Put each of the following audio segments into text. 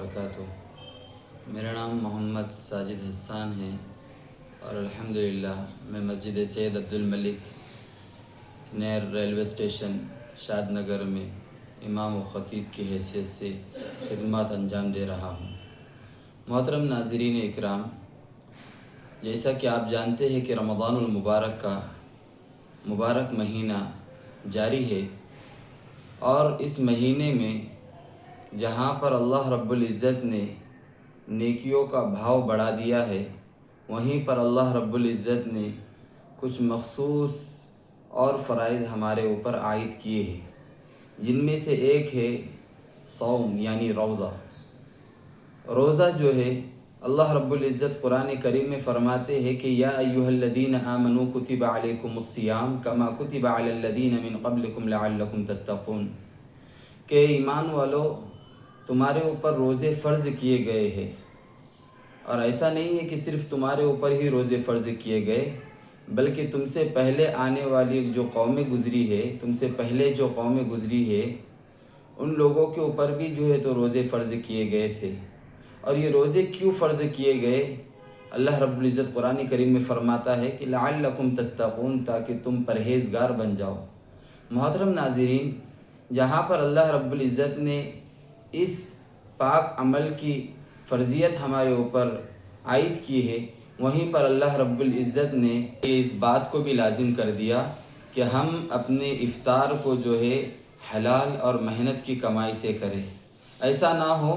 وبرکاتہ۔ میرا نام محمد ساجد حسان ہے اور الحمدللہ میں مسجد سید عبدالملک نیر ریلوے اسٹیشن شاد نگر میں امام و خطیب کی حیثیت سے خدمات انجام دے رہا ہوں۔ محترم ناظرین اکرام، جیسا کہ آپ جانتے ہیں کہ رمضان المبارک کا مبارک مہینہ جاری ہے، اور اس مہینے میں جہاں پر اللہ رب العزت نے نیکیوں کا بھاؤ بڑھا دیا ہے، وہیں پر اللہ رب العزت نے کچھ مخصوص اور فرائض ہمارے اوپر عائد کیے ہیں، جن میں سے ایک ہے صوم یعنی روزہ۔ روزہ جو ہے اللہ رب العزت قرآن کریم میں فرماتے ہیں کہ یا ایھا الذین آمنوا کتب علیکم الصیام کما کتب علی الذین من قبلکم لعلکم تتقون، کہ ایمان والو تمہارے اوپر روزے فرض کیے گئے ہیں، اور ایسا نہیں ہے کہ صرف تمہارے اوپر ہی روزے فرض کیے گئے، بلکہ تم سے پہلے آنے والی جو قومیں گزری ہے، تم سے پہلے جو قومیں گزری ہے ان لوگوں کے اوپر بھی جو ہے تو روزے فرض کیے گئے تھے۔ اور یہ روزے کیوں فرض کیے گئے؟ اللہ رب العزت قرآن کریم میں فرماتا ہے کہ لعلکم تتقون، تاکہ تم پرہیزگار بن جاؤ۔ محترم ناظرین، جہاں پر اللہ رب العزت نے اس پاک عمل کی فرضیت ہمارے اوپر عائد کی ہے، وہیں پر اللہ رب العزت نے اس بات کو بھی لازم کر دیا کہ ہم اپنے افطار کو جو ہے حلال اور محنت کی کمائی سے کریں۔ ایسا نہ ہو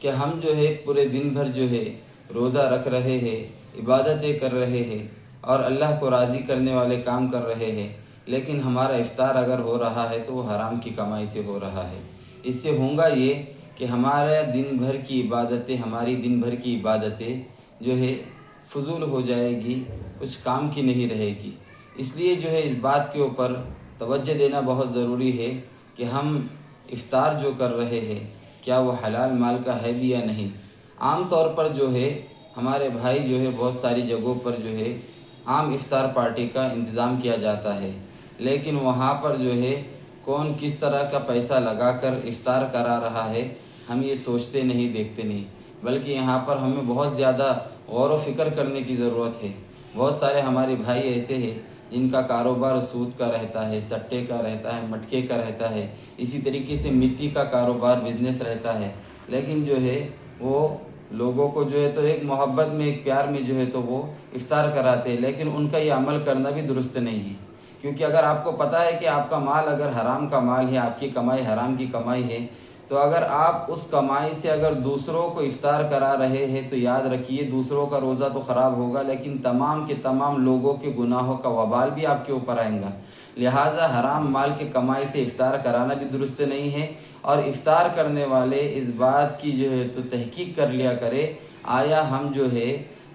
کہ ہم جو ہے پورے دن بھر جو ہے روزہ رکھ رہے ہیں، عبادتیں کر رہے ہیں اور اللہ کو راضی کرنے والے کام کر رہے ہیں، لیکن ہمارا افطار اگر ہو رہا ہے تو وہ حرام کی کمائی سے ہو رہا ہے۔ اس سے ہوگا یہ کہ ہمارا دن بھر کی عبادتیں، ہماری دن بھر کی عبادتیں جو ہے فضول ہو جائے گی، کچھ کام کی نہیں رہے گی۔ اس لیے جو ہے اس بات کے اوپر توجہ دینا بہت ضروری ہے کہ ہم افطار جو کر رہے ہیں کیا وہ حلال مال کا ہے بھی یا نہیں۔ عام طور پر جو ہے ہمارے بھائی جو ہے بہت ساری جگہوں پر جو ہے عام افطار پارٹی کا انتظام کیا جاتا ہے، لیکن وہاں پر جو ہے کون کس طرح کا پیسہ لگا کر افطار کرا رہا ہے ہم یہ سوچتے نہیں، دیکھتے نہیں، بلکہ یہاں پر ہمیں بہت زیادہ غور و فکر کرنے کی ضرورت ہے۔ بہت سارے ہمارے بھائی ایسے ہیں جن کا کاروبار سود کا رہتا ہے، سٹے کا رہتا ہے، مٹکے کا رہتا ہے، اسی طریقے سے مٹی کا کاروبار بزنس رہتا ہے، لیکن جو ہے وہ لوگوں کو جو ہے تو ایک محبت میں، ایک پیار میں جو ہے تو وہ افطار کراتے ہیں، لیکن ان کا یہ عمل کرنا بھی درست نہیں ہے۔ کیونکہ اگر آپ کو پتہ ہے کہ آپ کا مال اگر حرام کا مال ہے، آپ کی کمائی حرام کی کمائی ہے، تو اگر آپ اس کمائی سے اگر دوسروں کو افطار کرا رہے ہیں تو یاد رکھیے دوسروں کا روزہ تو خراب ہوگا، لیکن تمام کے تمام لوگوں کے گناہوں کا وبال بھی آپ کے اوپر آئے گا۔ لہٰذا حرام مال کے کمائی سے افطار کرانا بھی درست نہیں ہے، اور افطار کرنے والے اس بات کی جو ہے تو تحقیق کر لیا کرے، آیا ہم جو ہے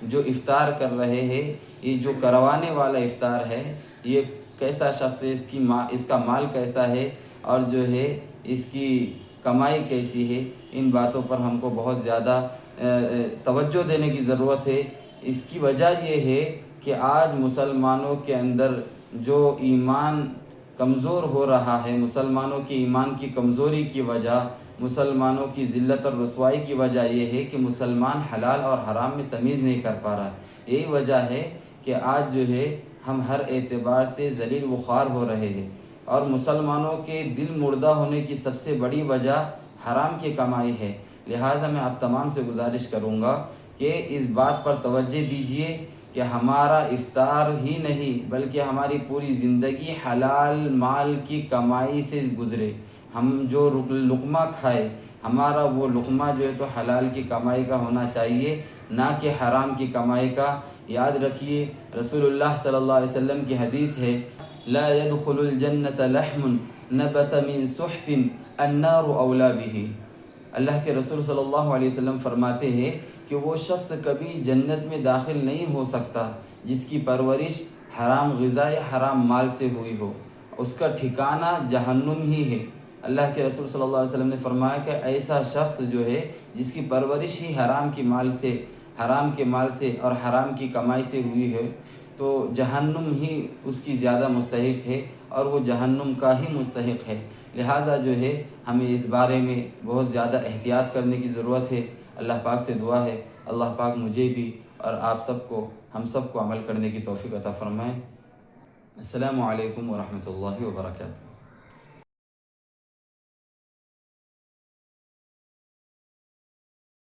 جو افطار کر رہے ہیں، یہ جو کروانے والا افطار ہے یہ کیسا شخص ہے، اس کا مال کیسا ہے، اور جو ہے اس کی کمائی کیسی ہے۔ ان باتوں پر ہم کو بہت زیادہ توجہ دینے کی ضرورت ہے۔ اس کی وجہ یہ ہے کہ آج مسلمانوں کے اندر جو ایمان کمزور ہو رہا ہے، مسلمانوں کے ایمان کی کمزوری کی وجہ، مسلمانوں کی ذلت اور رسوائی کی وجہ یہ ہے کہ مسلمان حلال اور حرام میں تمیز نہیں کر پا رہا۔ یہی وجہ ہے کہ آج جو ہے ہم ہر اعتبار سے ذلیل و خوار ہو رہے ہیں، اور مسلمانوں کے دل مردہ ہونے کی سب سے بڑی وجہ حرام کی کمائی ہے۔ لہٰذا میں آپ تمام سے گزارش کروں گا کہ اس بات پر توجہ دیجیے کہ ہمارا افطار ہی نہیں بلکہ ہماری پوری زندگی حلال مال کی کمائی سے گزرے۔ ہم جو لقمہ کھائے ہمارا وہ لقمہ جو ہے تو حلال کی کمائی کا ہونا چاہیے، نہ کہ حرام کی کمائی کا۔ یاد رکھیے رسول اللہ صلی اللہ علیہ وسلم کی حدیث ہے لا يدخل الجنة لحم نبت من سحت النار اولی به۔ اللہ کے رسول صلی اللہ علیہ وسلم فرماتے ہیں کہ وہ شخص کبھی جنت میں داخل نہیں ہو سکتا جس کی پرورش حرام غذا یا حرام مال سے ہوئی ہو، اس کا ٹھکانہ جہنم ہی ہے۔ اللہ کے رسول صلی اللہ علیہ وسلم نے فرمایا کہ ایسا شخص جو ہے جس کی پرورش ہی حرام کے مال سے اور حرام کی کمائی سے ہوئی ہے، تو جہنم ہی اس کی زیادہ مستحق ہے اور وہ جہنم کا ہی مستحق ہے۔ لہٰذا جو ہے ہمیں اس بارے میں بہت زیادہ احتیاط کرنے کی ضرورت ہے۔ اللہ پاک سے دعا ہے اللہ پاک مجھے بھی اور آپ سب کو، ہم سب کو عمل کرنے کی توفیق عطا فرمائے۔ السلام علیکم ورحمۃ اللہ وبرکاتہ۔